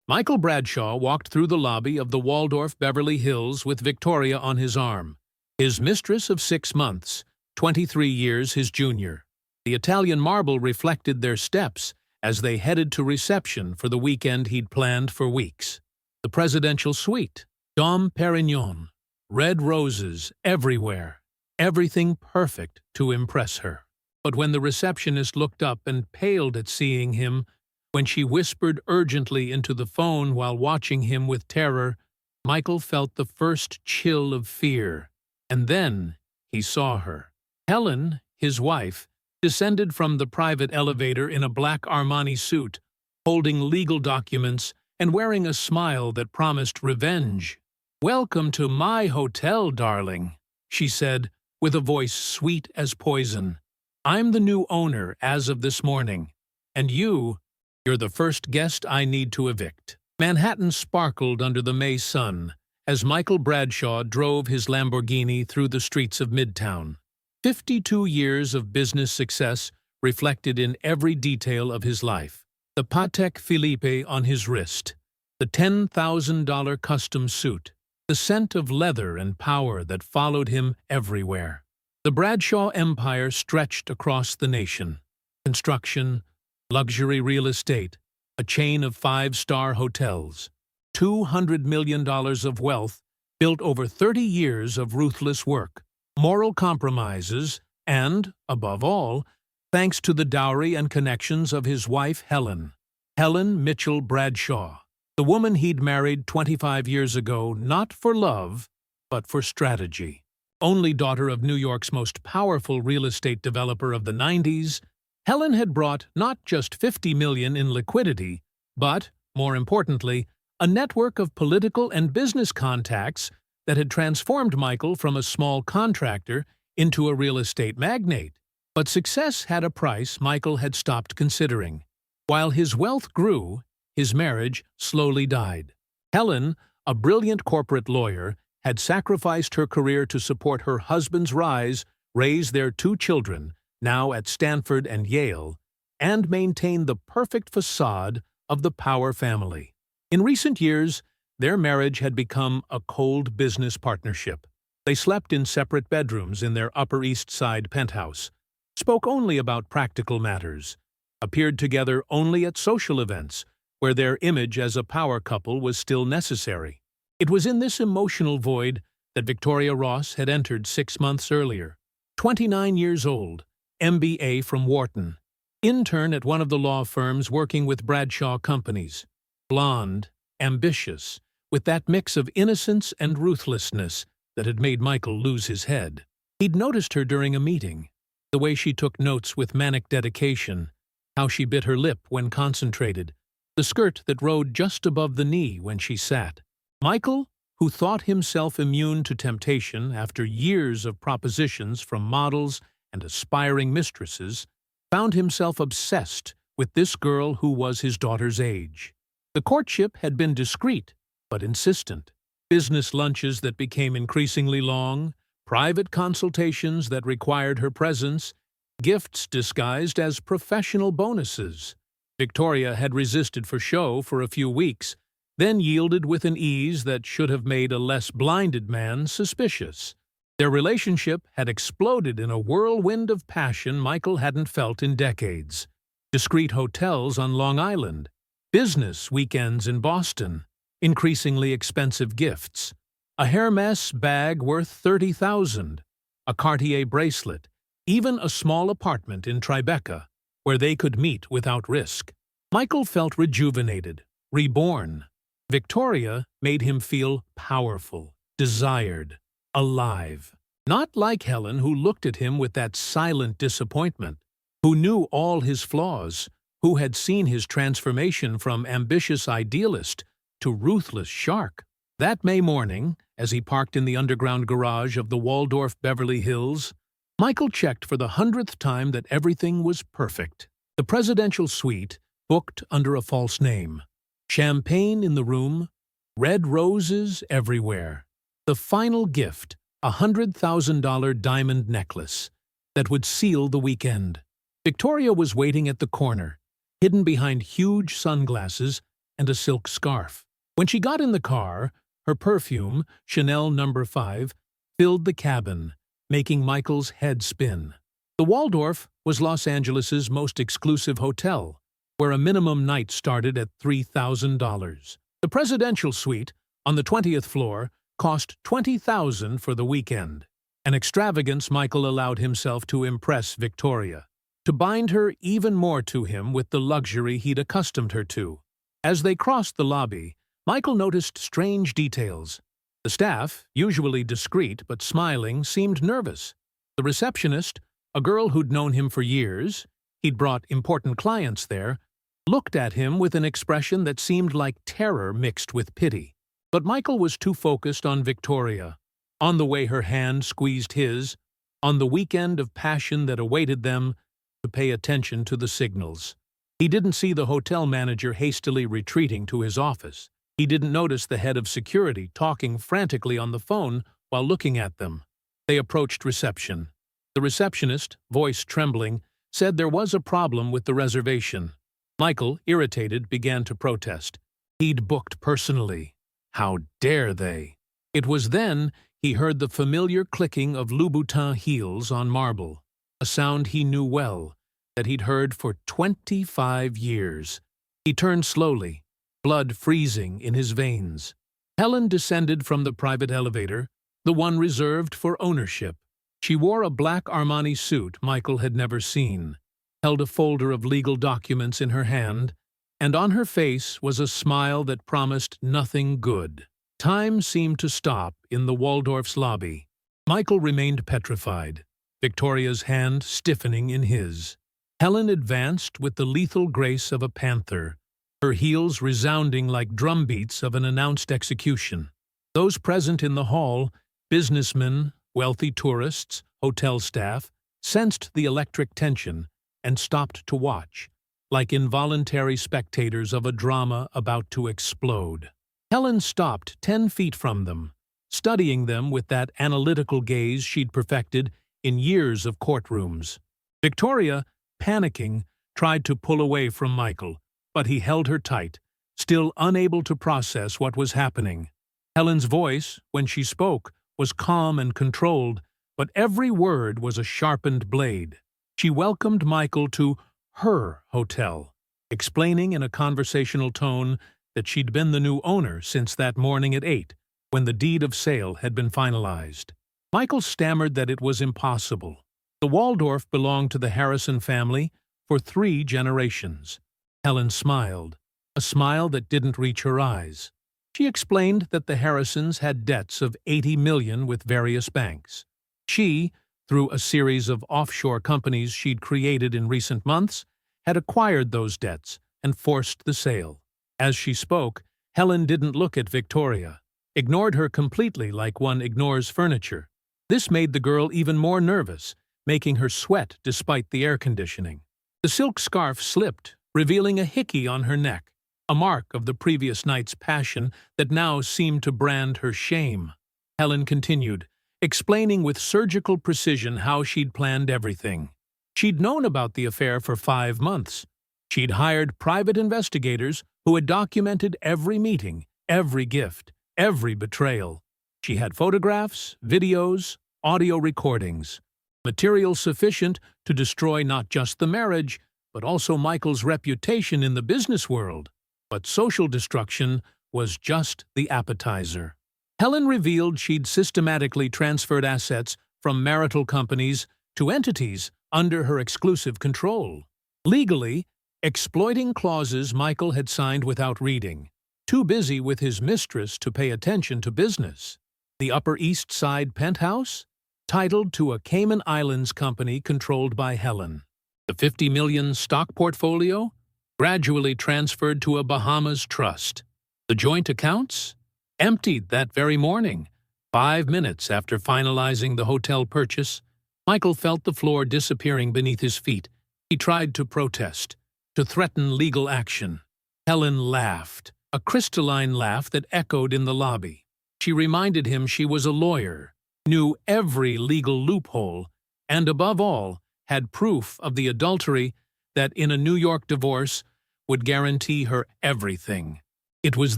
Michael Bradshaw walked through the lobby of the Waldorf Beverly Hills with Victoria on his arm, his mistress of 6 months, 23 years his junior. The Italian marble reflected their steps as they headed to reception for the weekend he'd planned for weeks. The presidential suite, Dom Perignon, red roses everywhere, everything perfect to impress her. But when the receptionist looked up and paled at seeing him, when she whispered urgently into the phone while watching him with terror, Michael felt the first chill of fear. And then he saw her. Helen, his wife, descended from the private elevator in a black Armani suit, holding legal documents and wearing a smile that promised revenge. "Welcome to my hotel, darling," she said, with a voice sweet as poison. "I'm the new owner as of this morning, and you're the first guest I need to evict." Manhattan sparkled under the May sun as Michael Bradshaw drove his Lamborghini through the streets of Midtown. 52 years of business success reflected in every detail of his life. The Patek Philippe on his wrist, the $10,000 custom suit, the scent of leather and power that followed him everywhere. The Bradshaw empire stretched across the nation. Construction, luxury real estate, a chain of 5-star hotels, $200 million of wealth built over 30 years of ruthless work, moral compromises, and, above all, thanks to the dowry and connections of his wife Helen Mitchell Bradshaw, the woman he'd married 25 years ago not for love, but for strategy. Only daughter of New York's most powerful real estate developer of the 90s, Helen had brought not just $50 million in liquidity, but, more importantly, a network of political and business contacts that had transformed Michael from a small contractor into a real estate magnate. But success had a price Michael had stopped considering. While his wealth grew, his marriage slowly died. Helen, a brilliant corporate lawyer, had sacrificed her career to support her husband's rise, raise their 2 children, now at Stanford and Yale, and maintain the perfect facade of the Power family. In recent years, their marriage had become a cold business partnership. They slept in separate bedrooms in their Upper East Side penthouse, spoke only about practical matters, appeared together only at social events, where their image as a power couple was still necessary. It was in this emotional void that Victoria Ross had entered 6 months earlier. 29 years old, MBA from Wharton, intern at one of the law firms working with Bradshaw companies. Blonde, ambitious, with that mix of innocence and ruthlessness that had made Michael lose his head. He'd noticed her during a meeting, the way she took notes with manic dedication, how she bit her lip when concentrated, the skirt that rode just above the knee when she sat. Michael, who thought himself immune to temptation after years of propositions from models and aspiring mistresses, found himself obsessed with this girl who was his daughter's age. The courtship had been discreet, but insistent. Business lunches that became increasingly long, private consultations that required her presence, gifts disguised as professional bonuses. Victoria had resisted for show for a few weeks, then yielded with an ease that should have made a less blinded man suspicious. Their relationship had exploded in a whirlwind of passion Michael hadn't felt in decades. Discreet hotels on Long Island, business weekends in Boston, increasingly expensive gifts, a Hermes bag worth $30,000, a Cartier bracelet, even a small apartment in Tribeca, where they could meet without risk. Michael felt rejuvenated, reborn. Victoria made him feel powerful, desired, alive. Not like Helen, who looked at him with that silent disappointment, who knew all his flaws, who had seen his transformation from ambitious idealist to ruthless shark. That May morning, as he parked in the underground garage of the Waldorf Beverly Hills, Michael checked for the 100th time that everything was perfect. The presidential suite, booked under a false name. Champagne in the room, red roses everywhere. The final gift, a $100,000 diamond necklace that would seal the weekend. Victoria was waiting at the corner, hidden behind huge sunglasses, and a silk scarf. When she got in the car, her perfume, Chanel No. 5, filled the cabin, making Michael's head spin. The Waldorf was Los Angeles's most exclusive hotel, where a minimum night started at $3,000. The presidential suite, on the 20th floor, cost $20,000 for the weekend, an extravagance Michael allowed himself to impress Victoria, to bind her even more to him with the luxury he'd accustomed her to. As they crossed the lobby, Michael noticed strange details. The staff, usually discreet but smiling, seemed nervous. The receptionist, a girl who'd known him for years, he'd brought important clients there, looked at him with an expression that seemed like terror mixed with pity. But Michael was too focused on Victoria, on the way her hand squeezed his, on the weekend of passion that awaited them, to pay attention to the signals. He didn't see the hotel manager hastily retreating to his office. He didn't notice the head of security talking frantically on the phone while looking at them. They approached reception. The receptionist, voice trembling, said there was a problem with the reservation. Michael, irritated, began to protest. He'd booked personally. How dare they? It was then he heard the familiar clicking of Louboutin heels on marble, a sound he knew well, that he'd heard for 25 years. He turned slowly, blood freezing in his veins. Helen descended from the private elevator, the one reserved for ownership. She wore a black Armani suit Michael had never seen, held a folder of legal documents in her hand, and on her face was a smile that promised nothing good. Time seemed to stop in the Waldorf's lobby. Michael remained petrified, Victoria's hand stiffening in his. Helen advanced with the lethal grace of a panther, her heels resounding like drumbeats of an announced execution. Those present in the hall, businessmen, wealthy tourists, hotel staff, sensed the electric tension and stopped to watch, like involuntary spectators of a drama about to explode. Helen stopped 10 feet from them, studying them with that analytical gaze she'd perfected in years of courtrooms. Victoria, panicking, tried to pull away from Michael, but he held her tight, still unable to process what was happening. Helen's voice, when she spoke, was calm and controlled, but every word was a sharpened blade. She welcomed Michael to her hotel, explaining in a conversational tone that she'd been the new owner since that morning at 8, when the deed of sale had been finalized. Michael stammered that it was impossible. The Waldorf belonged to the Harrison family for 3 generations. Helen smiled, a smile that didn't reach her eyes. She explained that the Harrisons had debts of $80 million with various banks. She, through a series of offshore companies she'd created in recent months, had acquired those debts and forced the sale. As she spoke, Helen didn't look at Victoria, ignored her completely like one ignores furniture. This made the girl even more nervous, making her sweat despite the air conditioning. The silk scarf slipped, revealing a hickey on her neck, a mark of the previous night's passion that now seemed to brand her shame. Helen continued, explaining with surgical precision how she'd planned everything. She'd known about the affair for 5 months. She'd hired private investigators who had documented every meeting, every gift, every betrayal. She had photographs, videos, audio recordings, material sufficient to destroy not just the marriage, but also Michael's reputation in the business world. But social destruction was just the appetizer. Helen revealed she'd systematically transferred assets from marital companies to entities under her exclusive control, legally exploiting clauses Michael had signed without reading, too busy with his mistress to pay attention to business. The Upper East Side penthouse, titled to a Cayman Islands company controlled by Helen. The $50 million stock portfolio, gradually transferred to a Bahamas trust. The joint accounts, emptied that very morning. 5 minutes after finalizing the hotel purchase, Michael felt the floor disappearing beneath his feet. He tried to protest, to threaten legal action. Helen laughed, a crystalline laugh that echoed in the lobby. She reminded him she was a lawyer, knew every legal loophole, and above all, had proof of the adultery that in a New York divorce would guarantee her everything. It was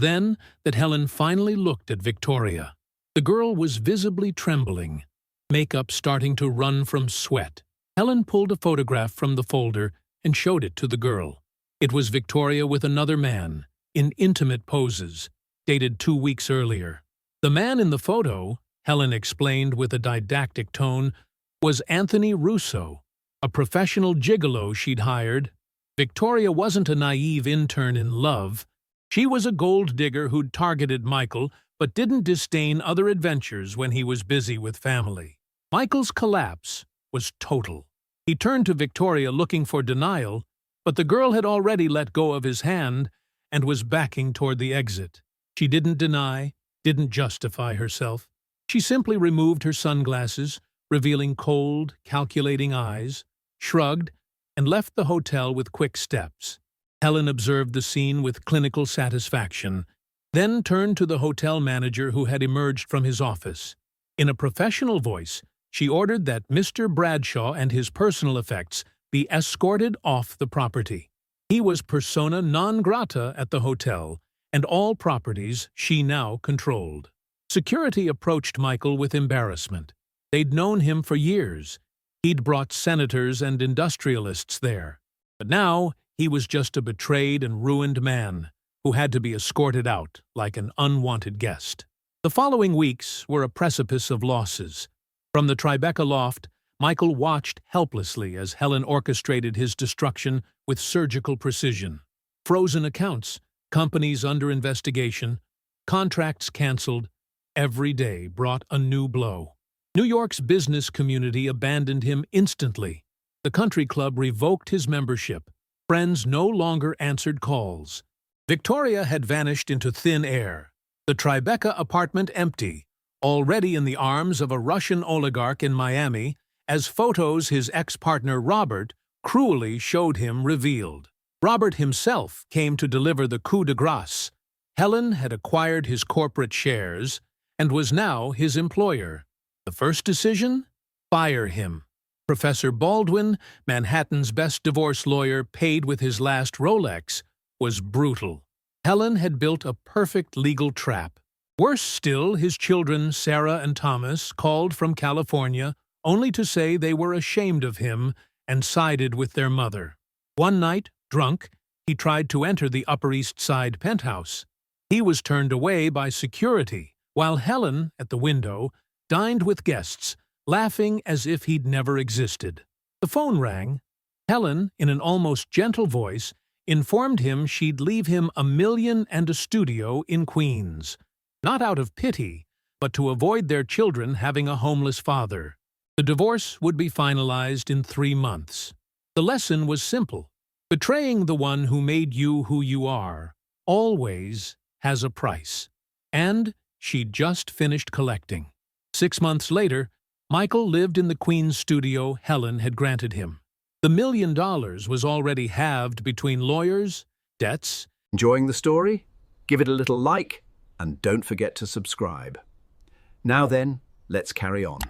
then that Helen finally looked at Victoria. The girl was visibly trembling, makeup starting to run from sweat. Helen pulled a photograph from the folder and showed it to the girl. It was Victoria with another man, in intimate poses, dated 2 weeks earlier. The man in the photo, Helen explained with a didactic tone, was Anthony Russo, a professional gigolo she'd hired. Victoria wasn't a naive intern in love. She was a gold digger who'd targeted Michael but didn't disdain other adventures when he was busy with family. Michael's collapse was total. He turned to Victoria looking for denial, but the girl had already let go of his hand and was backing toward the exit. She didn't deny, didn't justify herself. She simply removed her sunglasses, revealing cold, calculating eyes, shrugged, and left the hotel with quick steps. Helen observed the scene with clinical satisfaction, then turned to the hotel manager who had emerged from his office. In a professional voice, she ordered that Mr. Bradshaw and his personal effects be escorted off the property. He was persona non grata at the hotel, and all properties she now controlled. Security approached Michael with embarrassment. They'd known him for years. He'd brought senators and industrialists there. But now he was just a betrayed and ruined man who had to be escorted out like an unwanted guest. The following weeks were a precipice of losses. From the Tribeca loft, Michael watched helplessly as Helen orchestrated his destruction with surgical precision. Frozen accounts, companies under investigation, contracts canceled. Every day brought a new blow. New York's business community abandoned him instantly. The country club revoked his membership. Friends no longer answered calls. Victoria had vanished into thin air. The Tribeca apartment empty, already in the arms of a Russian oligarch in Miami, as photos his ex-partner Robert cruelly showed him revealed. Robert himself came to deliver the coup de grace. Helen had acquired his corporate shares and was now his employer. The first decision? Fire him. Professor Baldwin, Manhattan's best divorce lawyer paid with his last Rolex, was brutal. Helen had built a perfect legal trap. Worse still, his children, Sarah and Thomas, called from California only to say they were ashamed of him and sided with their mother. One night, drunk, he tried to enter the Upper East Side penthouse. He was turned away by security, while Helen, at the window, dined with guests, laughing as if he'd never existed. The phone rang. Helen, in an almost gentle voice, informed him she'd leave him $1 million and a studio in Queens. Not out of pity, but to avoid their children having a homeless father. The divorce would be finalized in 3 months. The lesson was simple. Betraying the one who made you who you are always has a price. And she'd just finished collecting. 6 months later, Michael lived in the Queen's studio Helen had granted him. The $1 million was already halved between lawyers, debts. Enjoying the story? Give it a little like, and don't forget to subscribe. Now then, let's carry on.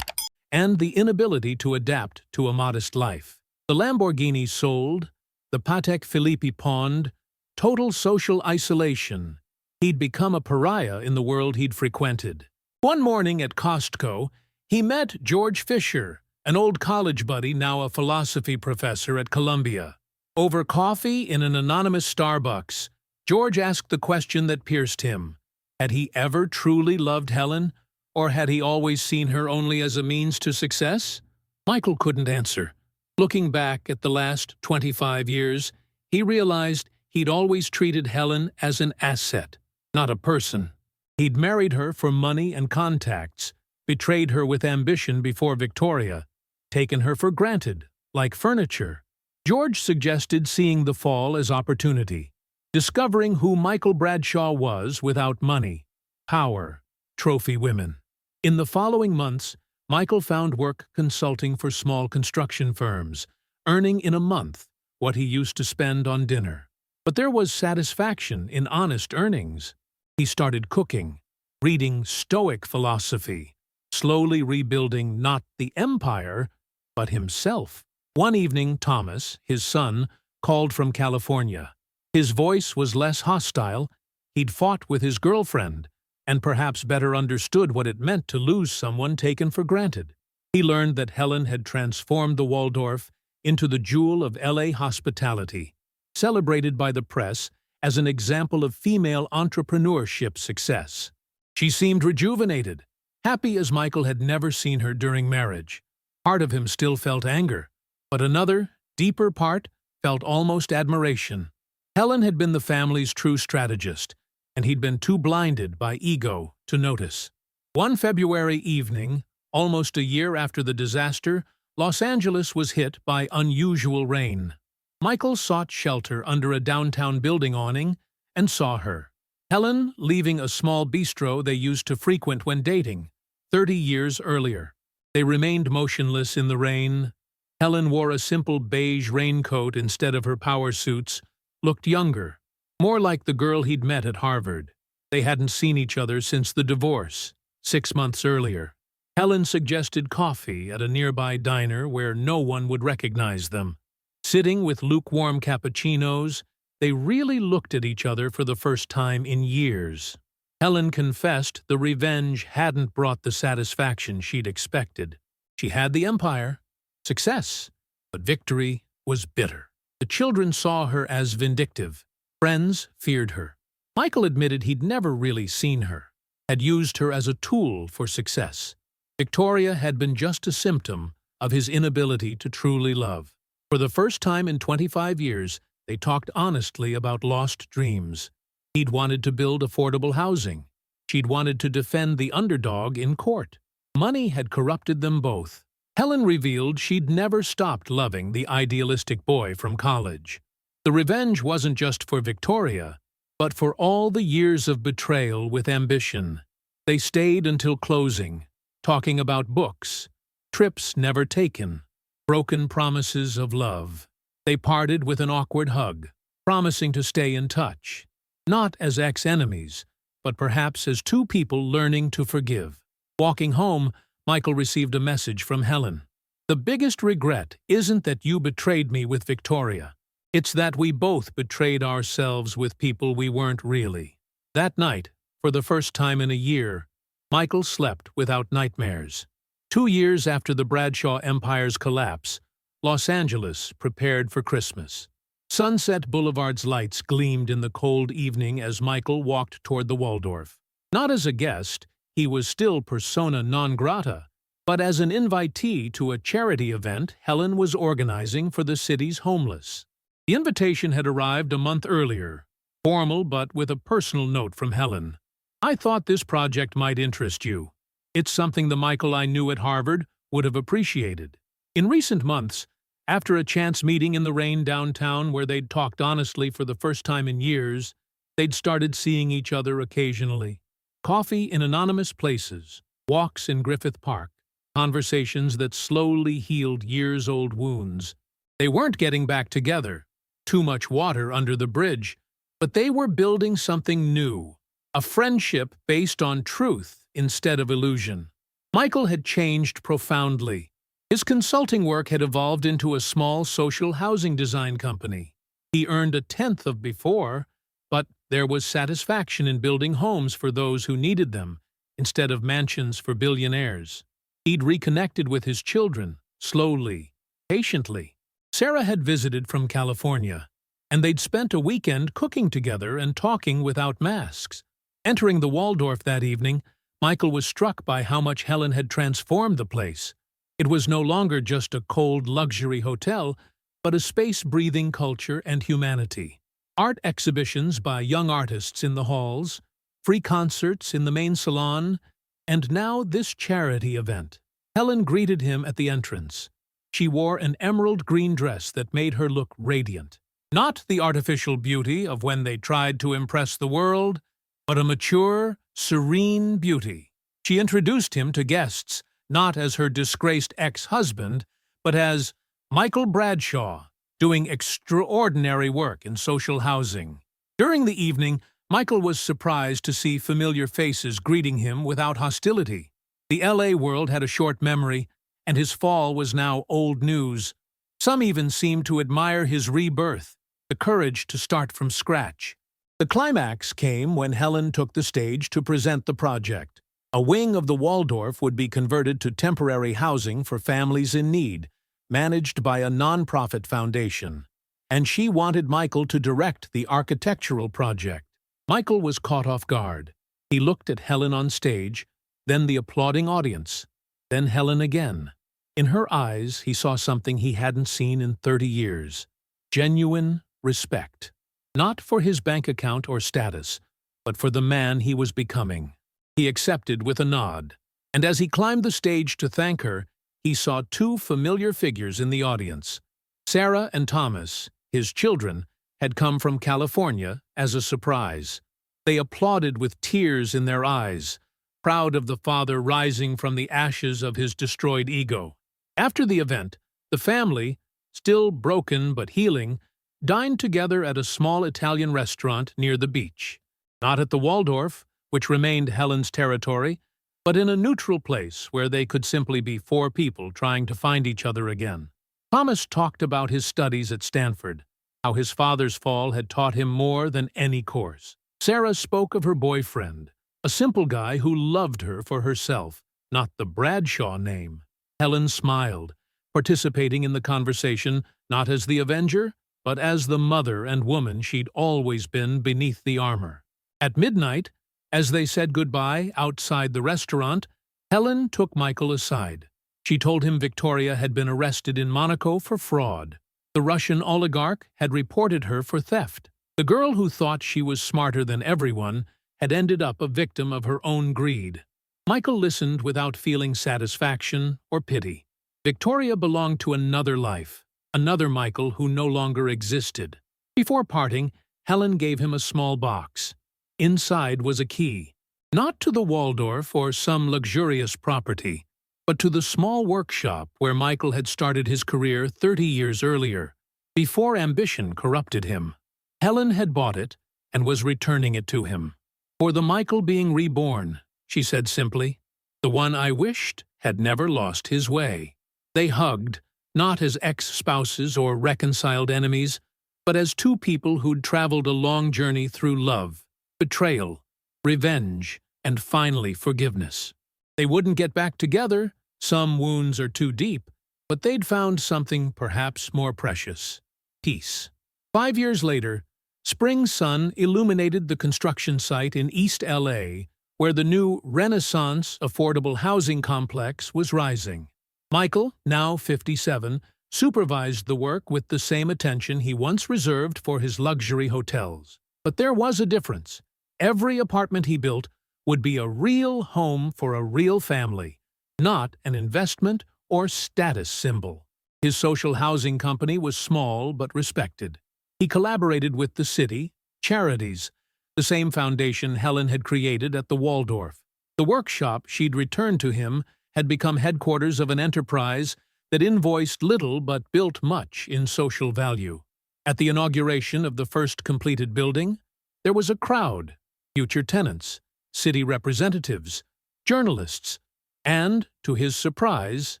And the inability to adapt to a modest life. The Lamborghini sold, the Patek Philippe pawned, total social isolation. He'd become a pariah in the world he'd frequented. One morning at Costco, he met George Fisher, an old college buddy now a philosophy professor at Columbia. Over coffee in an anonymous Starbucks, George asked the question that pierced him. Had he ever truly loved Helen, or had he always seen her only as a means to success? Michael couldn't answer. Looking back at the last 25 years, he realized he'd always treated Helen as an asset, not a person. He'd married her for money and contacts, betrayed her with ambition before Victoria, taken her for granted, like furniture. George suggested seeing the fall as opportunity, discovering who Michael Bradshaw was without money, power, trophy women. In the following months, Michael found work consulting for small construction firms, earning in a month what he used to spend on dinner. But there was satisfaction in honest earnings. He started cooking, reading Stoic philosophy, slowly rebuilding not the empire, but himself. One evening, Thomas, his son, called from California. His voice was less hostile. He'd fought with his girlfriend, and perhaps better understood what it meant to lose someone taken for granted. He learned that Helen had transformed the Waldorf into the jewel of LA hospitality, celebrated by the press as an example of female entrepreneurship success. She seemed rejuvenated, happy as Michael had never seen her during marriage. Part of him still felt anger, but another, deeper part felt almost admiration. Helen had been the family's true strategist, and he'd been too blinded by ego to notice. One February evening, almost a year after the disaster, Los Angeles was hit by unusual rain. Michael sought shelter under a downtown building awning and saw her. Helen leaving a small bistro they used to frequent when dating, 30 years earlier. They remained motionless in the rain. Helen wore a simple beige raincoat instead of her power suits, looked younger, more like the girl he'd met at Harvard. They hadn't seen each other since the divorce, 6 months earlier. Helen suggested coffee at a nearby diner where no one would recognize them. Sitting with lukewarm cappuccinos, they really looked at each other for the first time in years. Helen confessed the revenge hadn't brought the satisfaction she'd expected. She had the empire, success, but victory was bitter. The children saw her as vindictive. Friends feared her. Michael admitted he'd never really seen her, had used her as a tool for success. Victoria had been just a symptom of his inability to truly love. For the first time in 25 years, they talked honestly about lost dreams. He'd wanted to build affordable housing. She'd wanted to defend the underdog in court. Money had corrupted them both. Helen revealed she'd never stopped loving the idealistic boy from college. The revenge wasn't just for Victoria, but for all the years of betrayal with ambition. They stayed until closing, talking about books, trips never taken, broken promises of love. They parted with an awkward hug, promising to stay in touch, not as ex-enemies, but perhaps as two people learning to forgive. Walking home, Michael received a message from Helen. "The biggest regret isn't that you betrayed me with Victoria. It's that we both betrayed ourselves with people we weren't really." That night, for the first time in a year, Michael slept without nightmares. 2 years after the Bradshaw Empire's collapse, Los Angeles prepared for Christmas. Sunset Boulevard's lights gleamed in the cold evening as Michael walked toward the Waldorf. Not as a guest, he was still persona non grata, but as an invitee to a charity event Helen was organizing for the city's homeless. The invitation had arrived a month earlier, formal but with a personal note from Helen. "I thought this project might interest you. It's something the Michael I knew at Harvard would have appreciated." In recent months, after a chance meeting in the rain downtown where they'd talked honestly for the first time in years, they'd started seeing each other occasionally. Coffee in anonymous places, walks in Griffith Park, conversations that slowly healed years-old wounds. They weren't getting back together, too much water under the bridge, but they were building something new, a friendship based on truth instead of illusion. Michael had changed profoundly. His consulting work had evolved into a small social housing design company. He earned a tenth of before, but there was satisfaction in building homes for those who needed them, instead of mansions for billionaires. He'd reconnected with his children, slowly, patiently. Sarah had visited from California, and they'd spent a weekend cooking together and talking without masks. Entering the Waldorf that evening, Michael was struck by how much Helen had transformed the place. It was no longer just a cold luxury hotel, but a space breathing culture and humanity. Art exhibitions by young artists in the halls, free concerts in the main salon, and now this charity event. Helen greeted him at the entrance. She wore an emerald green dress that made her look radiant. Not the artificial beauty of when they tried to impress the world, but a mature, serene beauty. She introduced him to guests, not as her disgraced ex-husband, but as Michael Bradshaw, doing extraordinary work in social housing. During the evening, Michael was surprised to see familiar faces greeting him without hostility. The LA world had a short memory, and his fall was now old news. Some even seemed to admire his rebirth. the courage to start from scratch. The climax came when Helen took the stage to present the project. A wing of the Waldorf would be converted to temporary housing for families in need, managed by a non-profit foundation. And she wanted Michael to direct the architectural project. Michael was caught off guard. He looked at Helen on stage, then the applauding audience, then Helen again. In her eyes, he saw something he hadn't seen in 30 years. Genuine respect. Not for his bank account or status, but for the man he was becoming. He accepted with a nod. And as he climbed the stage to thank her, he saw two familiar figures in the audience. Sarah and Thomas, his children, had come from California as a surprise. They applauded with tears in their eyes, proud of the father rising from the ashes of his destroyed ego. After the event, the family, still broken but healing, dined together at a small Italian restaurant near the beach. Not at the Waldorf, which remained Helen's territory, but in a neutral place where they could simply be four people trying to find each other again. Thomas talked about his studies at Stanford, how his father's fall had taught him more than any course. Sarah spoke of her boyfriend, a simple guy who loved her for herself, not the Bradshaw name. Helen smiled, participating in the conversation not as the avenger, but as the mother and woman she'd always been beneath the armor. At midnight, as they said goodbye outside the restaurant, Helen took Michael aside. She told him Victoria had been arrested in Monaco for fraud. The Russian oligarch had reported her for theft. The girl who thought she was smarter than everyone had ended up a victim of her own greed. Michael listened without feeling satisfaction or pity. Victoria belonged to another life, another Michael who no longer existed. Before parting, Helen gave him a small box. Inside was a key, not to the Waldorf or some luxurious property, but to the small workshop where Michael had started his career 30 years earlier, before ambition corrupted him. Helen had bought it and was returning it to him. For the Michael being reborn, she said simply, the one I wished had never lost his way. They hugged, not as ex-spouses or reconciled enemies, but as two people who'd traveled a long journey through love, betrayal, revenge, and finally forgiveness. They wouldn't get back together, some wounds are too deep, but they'd found something perhaps more precious: peace. 5 years later, spring sun illuminated the construction site in East LA, where the new Renaissance affordable housing complex was rising. Michael, now 57, supervised the work with the same attention he once reserved for his luxury hotels. But there was a difference. Every apartment he built would be a real home for a real family, not an investment or status symbol. His social housing company was small but respected. He collaborated with the city, charities, the same foundation Helen had created at the Waldorf. The workshop she'd returned to him had become headquarters of an enterprise that invoiced little but built much in social value. At the inauguration of the first completed building, there was a crowd: future tenants, city representatives, journalists, and, to his surprise,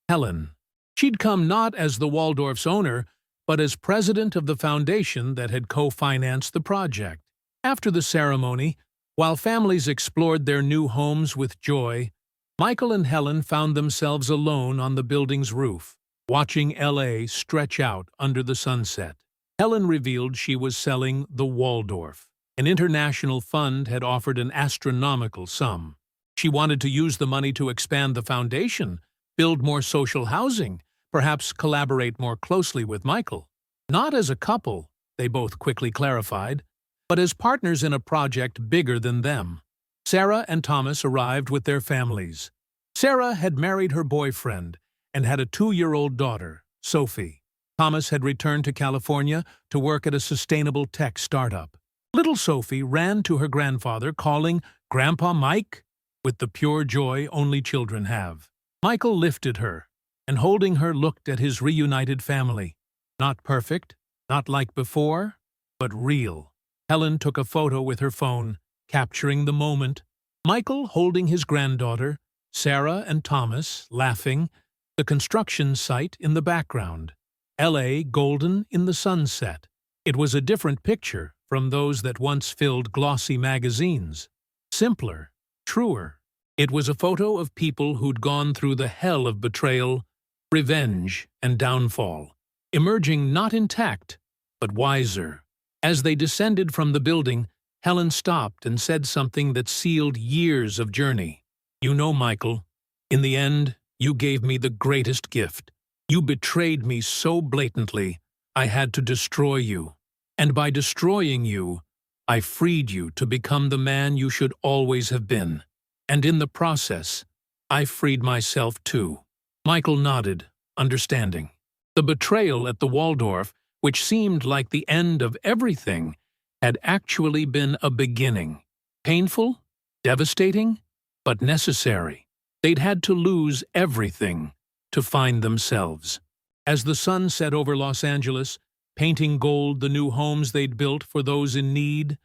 Helen. She'd come not as the Waldorf's owner, but as president of the foundation that had co-financed the project. After the ceremony, while families explored their new homes with joy, Michael and Helen found themselves alone on the building's roof, watching LA stretch out under the sunset. Helen revealed she was selling the Waldorf. An international fund had offered an astronomical sum. She wanted to use the money to expand the foundation, build more social housing, perhaps collaborate more closely with Michael. Not as a couple, they both quickly clarified, but as partners in a project bigger than them. Sarah and Thomas arrived with their families. Sarah had married her boyfriend and had a 2-year-old daughter, Sophie. Thomas had returned to California to work at a sustainable tech startup. Little Sophie ran to her grandfather, calling Grandpa Mike, with the pure joy only children have. Michael lifted her, and holding her looked at his reunited family. Not perfect, not like before, but real. Helen took a photo with her phone, capturing the moment. Michael holding his granddaughter, Sarah and Thomas laughing, the construction site in the background. LA golden in the sunset. It was a different picture from those that once filled glossy magazines. Simpler, truer. It was a photo of people who'd gone through the hell of betrayal, revenge, and downfall, emerging not intact, but wiser. As they descended from the building, Helen stopped and said something that sealed years of journey. "You know, Michael, in the end, you gave me the greatest gift. You betrayed me so blatantly, I had to destroy you. And by destroying you, I freed you to become the man you should always have been. And in the process, I freed myself too." Michael nodded, understanding. The betrayal at the Waldorf, which seemed like the end of everything, had actually been a beginning. Painful, devastating, but necessary. They'd had to lose everything to find themselves. As the sun set over Los Angeles, painting gold the new homes they'd built for those in need,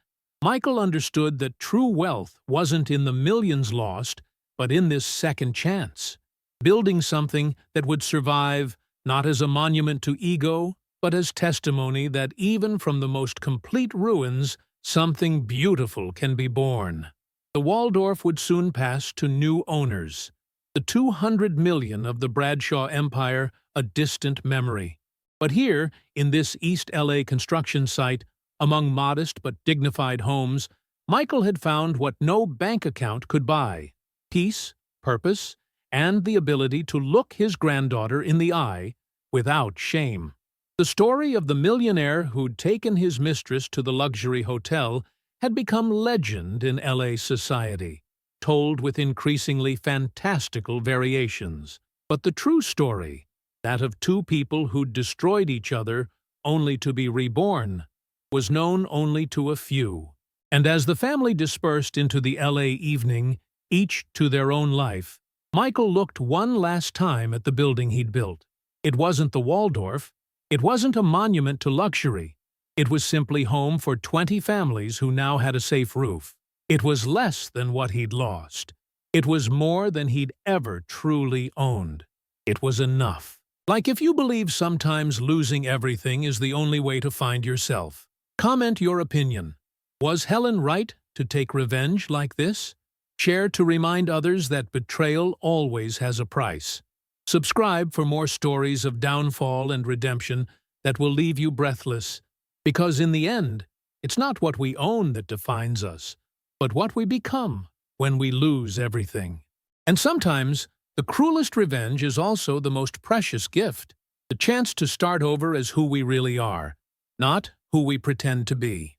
Michael understood that true wealth wasn't in the millions lost, but in this second chance. Building something that would survive, not as a monument to ego, but as testimony that even from the most complete ruins, something beautiful can be born. The Waldorf would soon pass to new owners. The 200 million of the Bradshaw empire, a distant memory. But here, in this East LA construction site, among modest but dignified homes, Michael had found what no bank account could buy: peace, purpose, and the ability to look his granddaughter in the eye without shame. The story of the millionaire who'd taken his mistress to the luxury hotel had become legend in LA society, told with increasingly fantastical variations. But the true story, that of two people who'd destroyed each other only to be reborn, was known only to a few. And as the family dispersed into the LA evening, each to their own life, Michael looked one last time at the building he'd built. It wasn't the Waldorf. It wasn't a monument to luxury. It was simply home for 20 families who now had a safe roof. It was less than what he'd lost. It was more than he'd ever truly owned. It was enough. Like if you believe sometimes losing everything is the only way to find yourself. Comment your opinion. Was Helen right to take revenge like this? Share to remind others that betrayal always has a price. Subscribe for more stories of downfall and redemption that will leave you breathless. Because in the end, it's not what we own that defines us, but what we become when we lose everything. And sometimes, the cruelest revenge is also the most precious gift, the chance to start over as who we really are, not who we pretend to be.